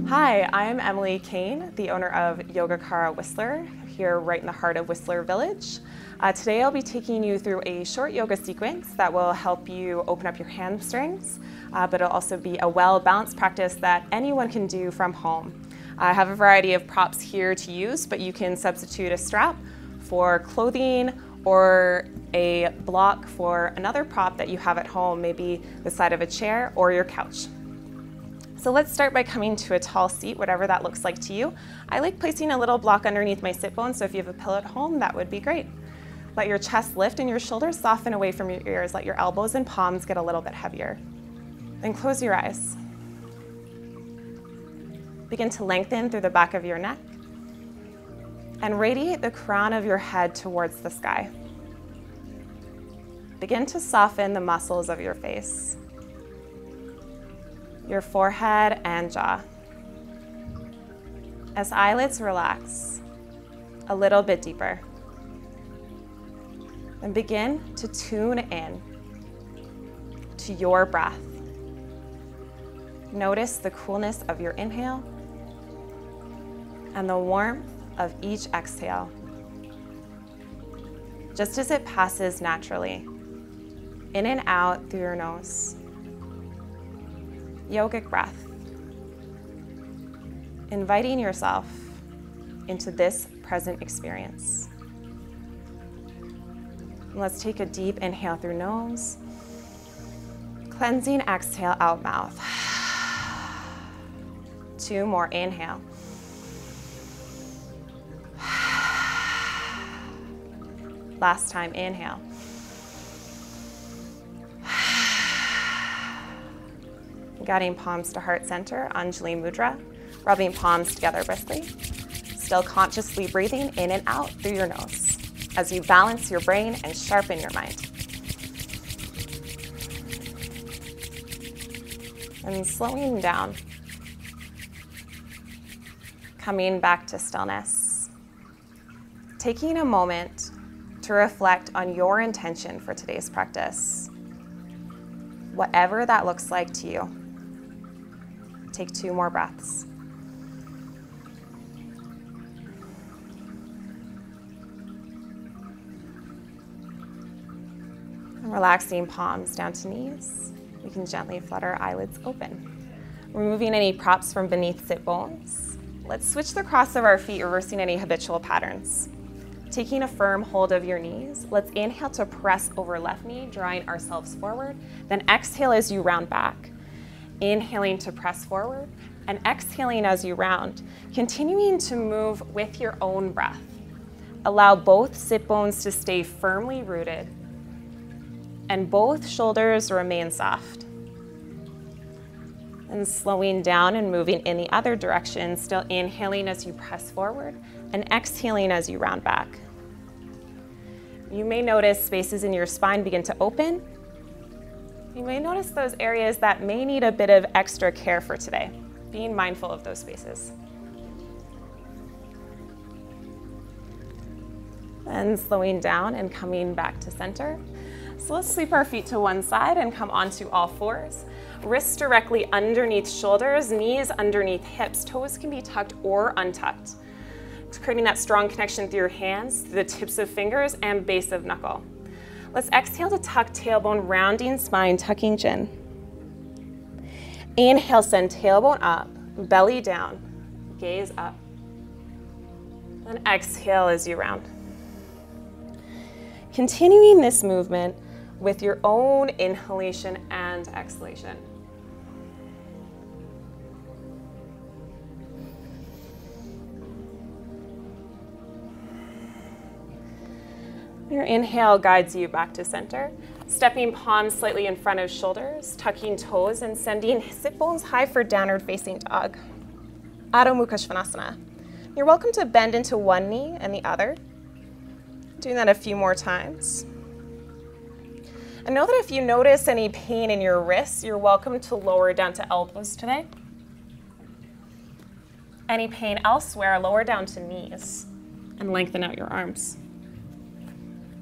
Hi, I'm Emily Kane, the owner of Yogacara Whistler, here right in the heart of Whistler Village. Today I'll be taking you through a short yoga sequence that will help you open up your hamstrings, but it'll also be a well-balanced practice that anyone can do from home. I have a variety of props here to use, but you can substitute a strap for clothing or a block for another prop that you have at home, maybe the side of a chair or your couch. So let's start by coming to a tall seat, whatever that looks like to you. I like placing a little block underneath my sit bone, so if you have a pillow at home, that would be great. Let your chest lift and your shoulders soften away from your ears. Let your elbows and palms get a little bit heavier. Then close your eyes. Begin to lengthen through the back of your neck and radiate the crown of your head towards the sky. Begin to soften the muscles of your face, your forehead and jaw. As eyelids relax a little bit deeper, then begin to tune in to your breath. Notice the coolness of your inhale and the warmth of each exhale, just as it passes naturally, in and out through your nose. Yogic breath, inviting yourself into this present experience. And let's take a deep inhale through nose, cleansing exhale out mouth. 2 more, inhale. Last time, inhale. Guiding palms to heart center, Anjali Mudra, rubbing palms together briskly. Still consciously breathing in and out through your nose as you balance your brain and sharpen your mind. And slowing down, coming back to stillness. Taking a moment to reflect on your intention for today's practice, whatever that looks like to you. Take 2 more breaths. And relaxing palms down to knees, we can gently flutter eyelids open. Removing any props from beneath sit bones. Let's switch the cross of our feet, reversing any habitual patterns. Taking a firm hold of your knees, let's inhale to press over left knee, drawing ourselves forward. Then exhale as you round back. Inhaling to press forward and exhaling as you round, continuing to move with your own breath. Allow both sit bones to stay firmly rooted and both shoulders remain soft. And slowing down and moving in the other direction, still inhaling as you press forward and exhaling as you round back. You may notice spaces in your spine begin to open. You may notice those areas that may need a bit of extra care for today, being mindful of those spaces. And slowing down and coming back to center. So let's sweep our feet to one side and come onto all fours. Wrists directly underneath shoulders, knees underneath hips. Toes can be tucked or untucked. It's creating that strong connection through your hands, through the tips of fingers and base of knuckle. Let's exhale to tuck tailbone, rounding spine, tucking chin. Inhale, send tailbone up, belly down, gaze up. Then exhale as you round. Continuing this movement with your own inhalation and exhalation. Your inhale guides you back to center, stepping palms slightly in front of shoulders, tucking toes and sending sit bones high for downward facing dog. Adho Mukha Svanasana. You're welcome to bend into one knee and the other. Doing that a few more times. And know that if you notice any pain in your wrists, you're welcome to lower down to elbows today. Any pain elsewhere, lower down to knees and lengthen out your arms.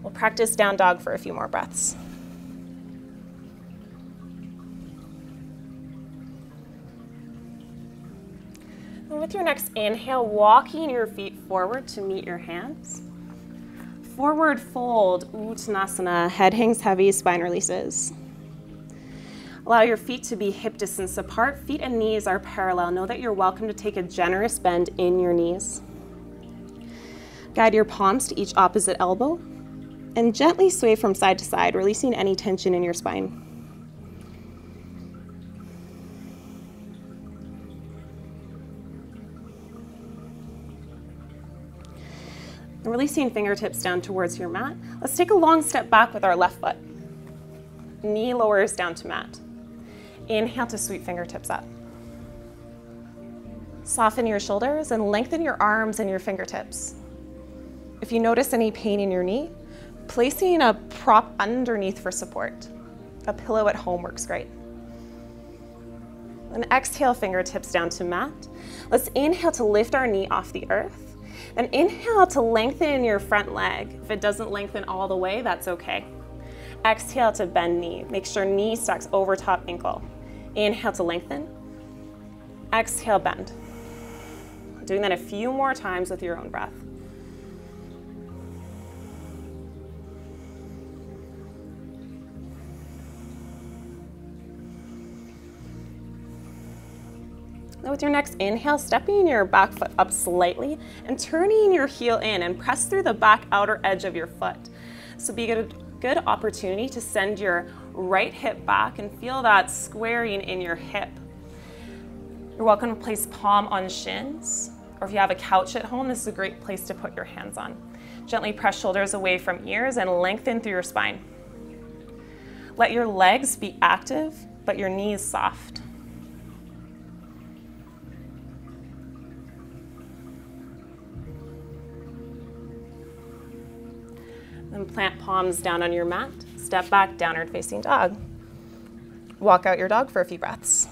We'll practice down dog for a few more breaths. And with your next inhale, walking your feet forward to meet your hands. Forward fold, Uttanasana, head hangs heavy, spine releases. Allow your feet to be hip distance apart. Feet and knees are parallel. Know that you're welcome to take a generous bend in your knees. Guide your palms to each opposite elbow and gently sway from side to side, releasing any tension in your spine. Releasing fingertips down towards your mat. Let's take a long step back with our left foot. Knee lowers down to mat. Inhale to sweep fingertips up. Soften your shoulders and lengthen your arms and your fingertips. If you notice any pain in your knee, placing a prop underneath for support. A pillow at home works great. And exhale, fingertips down to mat. Let's inhale to lift our knee off the earth. And inhale to lengthen your front leg. If it doesn't lengthen all the way, that's okay. Exhale to bend knee. Make sure knee stacks over top ankle. Inhale to lengthen. Exhale, bend. Doing that a few more times with your own breath. Now with your next inhale, stepping your back foot up slightly and turning your heel in and press through the back outer edge of your foot. So be a good opportunity to send your right hip back and feel that squaring in your hip. You're welcome to place palm on shins, or if you have a couch at home, this is a great place to put your hands on. Gently press shoulders away from ears and lengthen through your spine. Let your legs be active, but your knees soft. Then plant palms down on your mat. Step back, downward facing dog. Walk out your dog for a few breaths.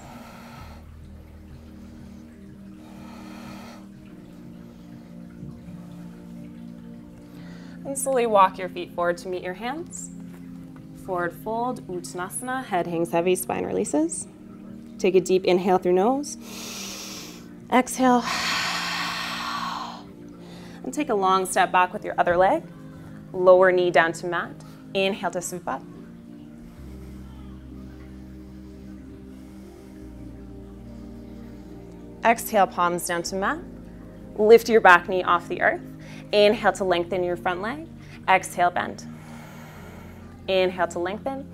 And slowly walk your feet forward to meet your hands. Forward fold, Uttanasana, head hangs heavy, spine releases. Take a deep inhale through nose. Exhale. And take a long step back with your other leg. Lower knee down to mat. Inhale to sweep up. Exhale, palms down to mat. Lift your back knee off the earth. Inhale to lengthen your front leg. Exhale, bend. Inhale to lengthen.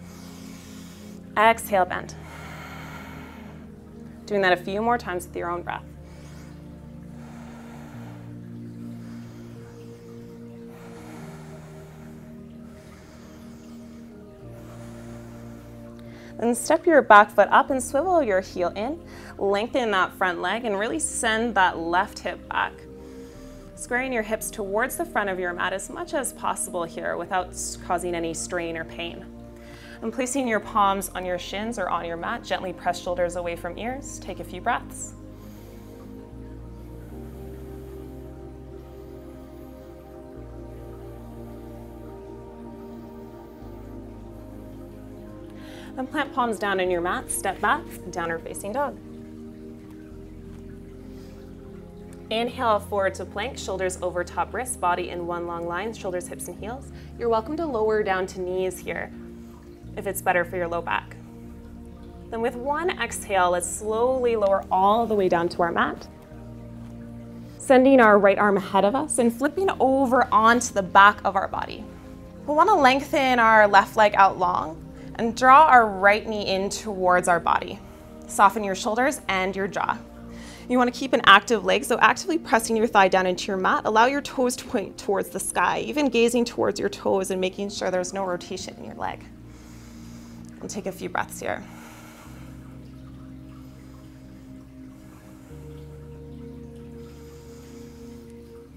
Exhale, bend. Doing that a few more times with your own breath. Then step your back foot up and swivel your heel in. Lengthen that front leg and really send that left hip back. Squaring your hips towards the front of your mat as much as possible here without causing any strain or pain. And placing your palms on your shins or on your mat, gently press shoulders away from ears. Take a few breaths. Then plant palms down on your mat, step back, downward facing dog. Inhale, forward to plank, shoulders over top wrists, body in one long line, shoulders, hips, and heels. You're welcome to lower down to knees here if it's better for your low back. Then with one exhale, let's slowly lower all the way down to our mat. Sending our right arm ahead of us and flipping over onto the back of our body. We'll want to lengthen our left leg out long and draw our right knee in towards our body. Soften your shoulders and your jaw. You want to keep an active leg, so actively pressing your thigh down into your mat. Allow your toes to point towards the sky, even gazing towards your toes and making sure there's no rotation in your leg. And take a few breaths here.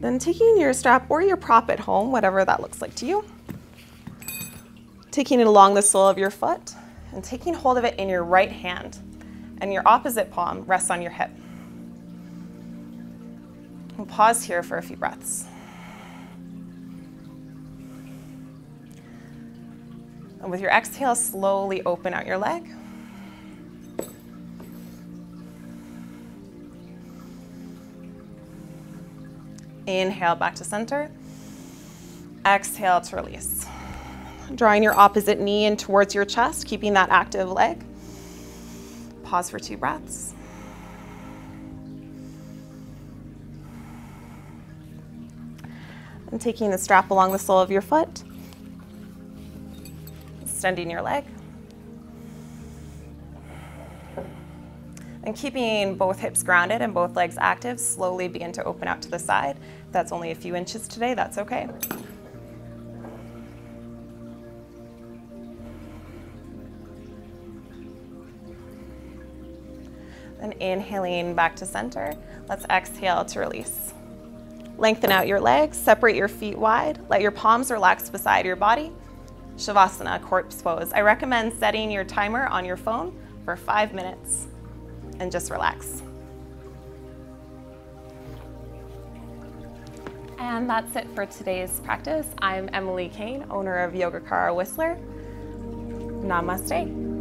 Then taking your strap or your prop at home, whatever that looks like to you, taking it along the sole of your foot and taking hold of it in your right hand, and your opposite palm rests on your hip. We'll pause here for a few breaths. And with your exhale, slowly open out your leg. Inhale back to center. Exhale to release. Drawing your opposite knee in towards your chest, keeping that active leg. Pause for 2 breaths. And taking the strap along the sole of your foot, extending your leg. And keeping both hips grounded and both legs active, slowly begin to open out to the side. If that's only a few inches today, that's okay. And inhaling back to center, let's exhale to release. Lengthen out your legs, separate your feet wide, let your palms relax beside your body. Shavasana, corpse pose. I recommend setting your timer on your phone for 5 minutes and just relax. And that's it for today's practice. I'm Emily Kane, owner of Yogacara Whistler. Namaste.